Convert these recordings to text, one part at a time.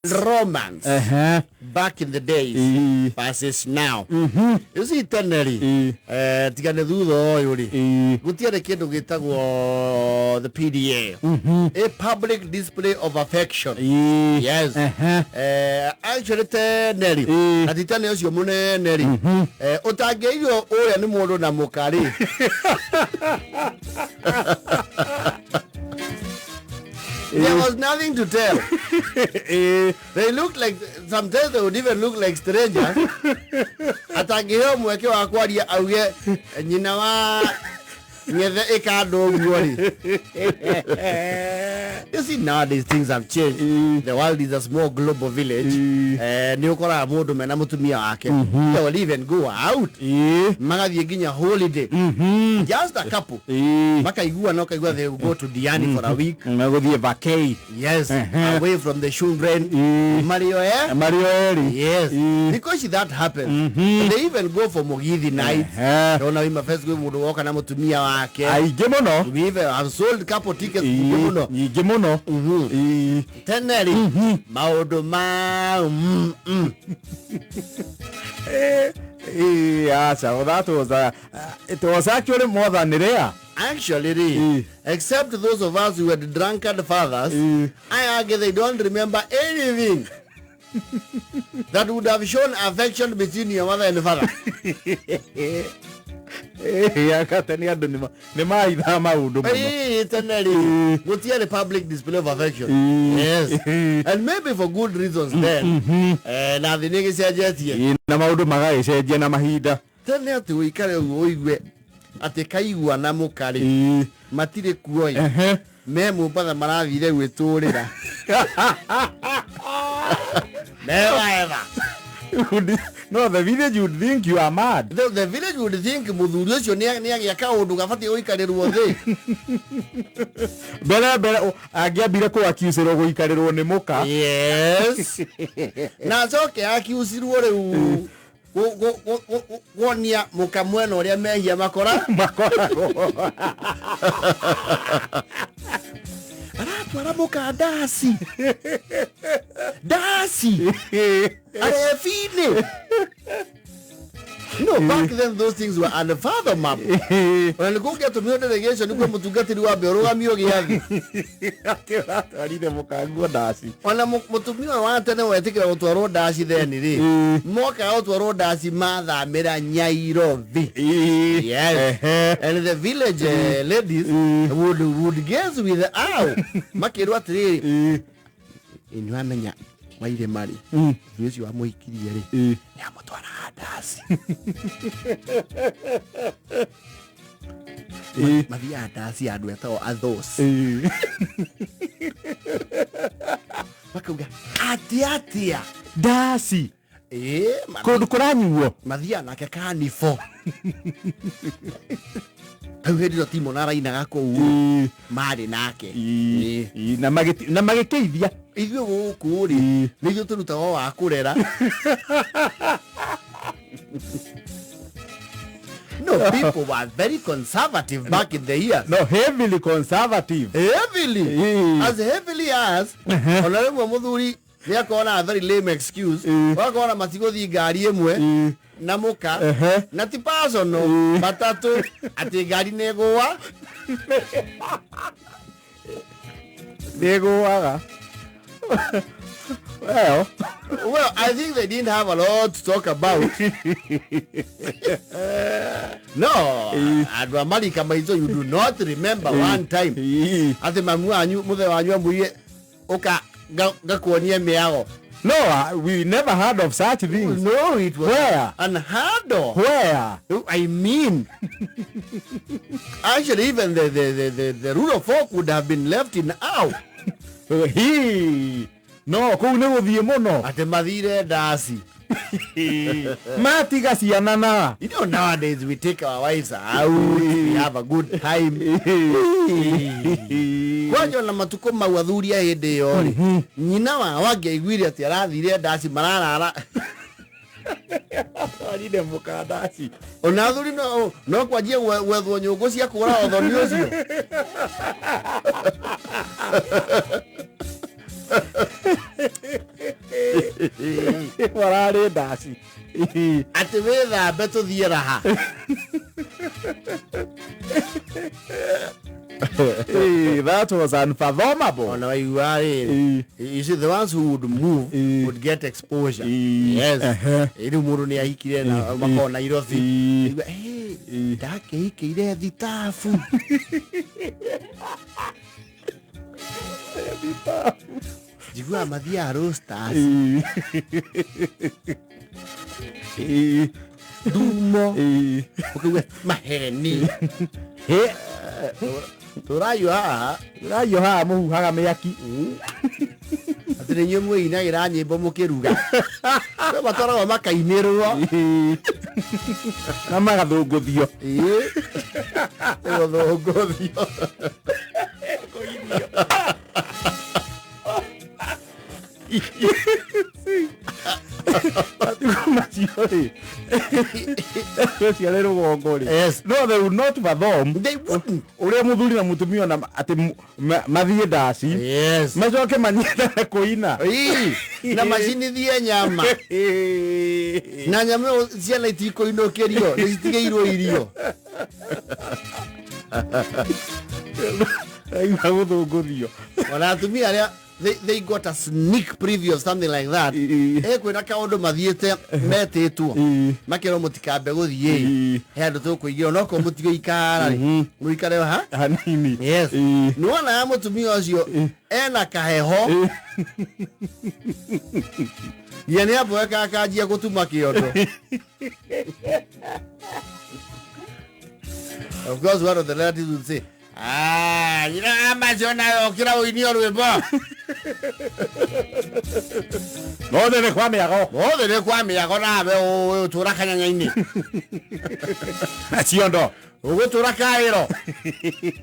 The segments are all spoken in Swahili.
romance back in the days versus now. You see, Tene, tigane thutha yuri. Gutiare kindu gitagwo the PDA, a public display of affection. Yes. Actually, Tene, atitane osio muneneri. Otageyo oya ni mundu na mukari. There was nothing to tell. They looked like, sometimes they would even look like strangers. Atageo mweke wa kwaria auge nyina wa nyethe ikado ngwari. You see, nowadays things have changed. The world is a small global village. Ni ukora mundu mena mutumia wake. They will even go out. Magathie ginya holiday. Just a couple. Makaigua no kaigua they will go to Diani for a week. Magathie vacay. Yes, away from the children. Mario yes. Because that happens. They even go for Mugithi night. Don't know him first go mundu woka na mutumia wake. Aige muno. We even have sold couple tickets muno. Ige muno. Teneri maudu ma yeah, so that was it was actually more than rare. Actually, except those of us who had drunkard fathers, I argue they don't remember anything that would have shown affection between your mother and father. Teneri, public display of affection. Yes. And maybe for good reasons then. Now the niggas are just here. Tene ati uikare uigwe ati kaigua na mukari matire kuoi memu pada maravire weturira. Never ever. No, the village would think you are mad. The village would think muthuri ucio ni agiaka undu gabati uikarirwo thi. Bele agiambire ku accuse ro guikarirwo ni muka. Yes. Na soke accuse ro riu wonia muka mwena uria mehia makora. Aratwara muka dasi. Arefine. No, back then those things were unfathomable. When you go get to me delegation, you go to get to the Beroa Miogi. When I'm Mutumia wanted to take out to a road dasi then, mock out to a road dasi mother, made a nyairo. Yes, and the village ladies would guess with the owl. Makirwa tree in Yamanya. Why they marry? Yes, you are more kiri. Yamotwana dasi. Maria dasi adweto athos. Makuga atia dasi. Kodukoranyuo. Maria na kakani fo. Awedi timo na raina gako mari nake. Na magikeithia. Ithuĩ gũkũ rĩ nĩguo tũrutaga wa kũrera. No, people were very conservative back in the years. No, heavily conservative. Heavily. As heavily as onarimwe muthuri ni akona a very lame excuse. Wakona matigothi ngari imwe na muka na ti personal matatu ati ngari negwa. Negoaga. Well, I think they didn't have a lot to talk about. No, Adwamari Kamaizo, you do not remember one time. At the Mamu, mother, Muye, Oka, Gakuania Meao. No, we never heard of such things. No, it was where? Unheard of. Where? I mean, actually, even the rule of folk would have been left in out. No, kune uthie muno ate mathire dasi. Matiga ciana. You know, nowadays we take our wives out, we have a good time. Kwanyo na matuko mawadhuria hende yori. Nyina wa wage igwire ati arathire dasi mararara. Aride muka dasi. Onathuri no kwajie wethwo nyungu cia kura othoni ucio. Warare ndasi. Ati withambe tuthie raha. That was unfathomable. Oh, no, you are. You see, the ones who would move would get exposure. Yes. Iru muru ni ahikire na makona Nairobi. Hey, dake hikire thitafu. Jigua mathia roasters. Dumo. Okay, maheni. He. Turayo haha muhuhaga mĩaki. Atĩ nĩ inyuĩ mwĩinagĩra nyĩmbo mũkĩruga. Matwaragwo makainĩrwo na magathũngũthio. Gũthũngũthio. Yes. No, they would not perform. They wouldn't. Ule muthuri na mutumia na ati mathie ndasi. Yes. Macoke manyita na kuina. Na macini thie nyama. Na nyama ciana itikoinokerio, nĩcitigeirwo irio. Gũthũngũthio. Ona atumia arĩa they got a sneak preview of something like that. Kwĩna kaũndũ mathiĩte metĩtwo makĩrwo mũtikambe gũthiĩ he andũ tũkũingĩra no ko mũtigoikara mũikare ha hanini. Yes. Nĩwona ya mũtumia ũcio ena kaheho ye nĩ aboeka akanjia gũtuma kĩondo. Of course, one of the relatives would say, you know how much you're now kira uinio rwimbo. Mothe nĩ kwa mĩago nawe ũtũra kanyanya-inĩ. Ciondo. Ũgũtũra kaĩro.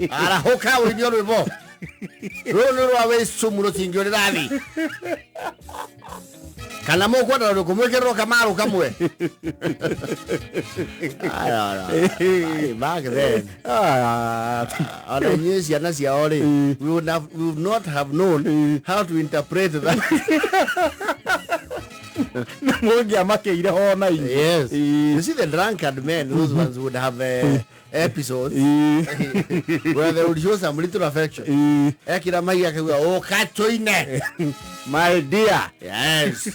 Arahũka uinio rwimbo. Rũũ nĩ rwa wĩcumu rũtingĩũrĩra thĩ. Kana mũkwenda rũkũmwĩkĩrĩrwo kamaru kamwe. Back then. Ona inyuĩ ciana ciao rĩ, we would not have known how to interpret that. Yes. You see the drunkard men, those ones would have episodes where they would show some little affection. Ekira mai akawa o katoine. My dear. Yes.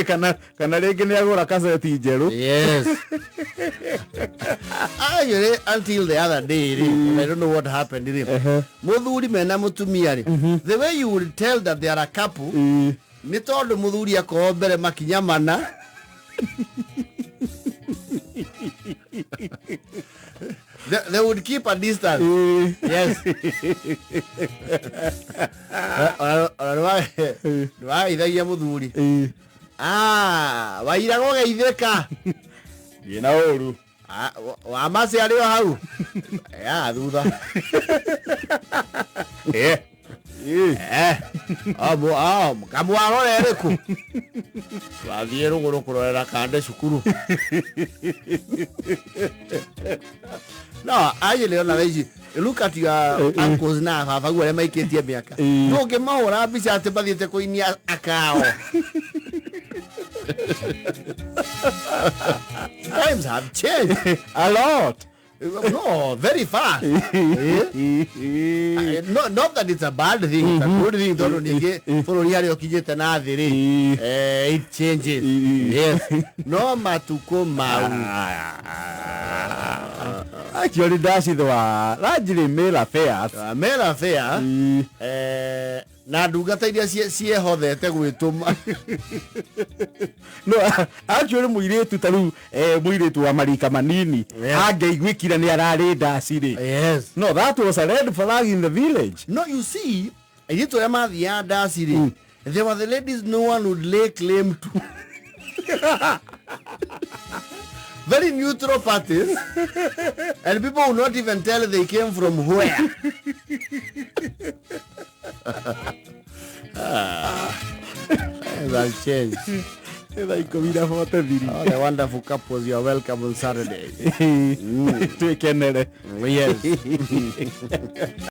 Kana rĩngĩ nĩ agũra kaseti njerũ. Yes. Until the other day, I don't know what happened. Muthuri mena mutumia rĩ. The way you would tell that they are a couple, nĩ tondũ muthuri akorwo mbere makinya mana. They would keep a distance. Yes. Ithagia muthuri. Wairago geithĩka. Ina ũru. Wamase arĩ o hau. Thutha. Kamwarore rĩkũ. Wathiĩ rũgũrũ kũrorera kande cukuru. No, actually, on a look at your uncles now, have a good make it here. No, get more, I'll be at the body to go in a cow. Times have changed a lot. No, very fast. Not that it's a bad thing, it's a good thing. Don't get for it changes. Yes. No matukoma. Actually, that's it. Largely male affairs. Male affair. Na ndungata iria ciehotete gwĩtũma. No, actually mũirĩtu ta rĩu mũirĩtu wa marika manini angeiguĩkira nĩ ararĩ ndaci rĩ. Yes. No, that was a red flag in the village. No, you see, airĩtu arĩa mathiaga ndaci rĩ, there were the ladies no one would lay claim to. Very neutral parties, and people would not even tell they came from where. That changed. Like all the wonderful couples, you are welcome on Saturday. Take care. Yes.